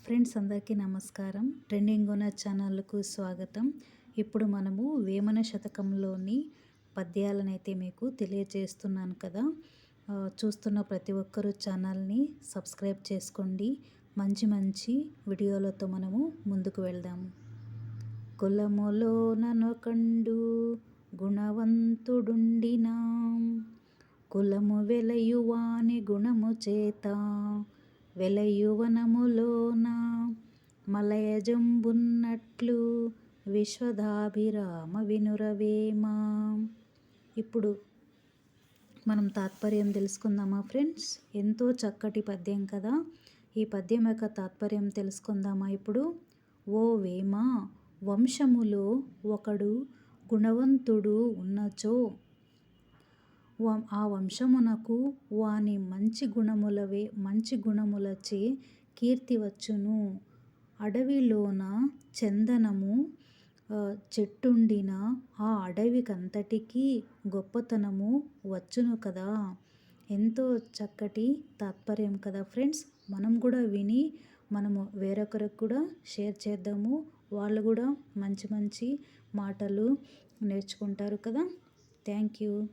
Friends అందరికీ నమస్కారం. Trending owner ఛానల్కు స్వాగతం. ఇప్పుడు మనము వేమన శతకంలోని పద్యాలనైతే మీకు తెలియజేస్తున్నాను కదా. చూస్తున్న ప్రతి ఒక్కరూ ఛానల్ని సబ్స్క్రైబ్ చేసుకోండి. మంచి మంచి వీడియోలతో మనము ముందుకు వెళ్దాము. కులములోననొకండు గుణవంతుడుండినా కులము వెలయువాని గుణము చేత వెలయువనములోన మలయజంబున్నట్లు విశ్వదాభిరామ వినురవేమా. ఇప్పుడు మనం తాత్పర్యం తెలుసుకుందామా ఫ్రెండ్స్. ఎంతో చక్కటి పద్యం కదా. ఈ పద్యం యొక్క తాత్పర్యం తెలుసుకుందామా ఇప్పుడు. ఓ వేమ, వంశములో ఒకడు గుణవంతుడు ఉన్నచో ఆ వంశమునకు వాని మంచి గుణములచే కీర్తి వచ్చును. అడవిలోన చందనము చెట్టుండిన ఆ అడవికంతటికీ గొప్పతనము వచ్చును కదా. ఎంతో చక్కటి తాత్పర్యం కదా ఫ్రెండ్స్. మనం కూడా విని మనము వేరొకరికి కూడా షేర్ చేద్దాము. వాళ్ళు కూడా మంచి మంచి మాటలు నేర్చుకుంటారు కదా. Thank you.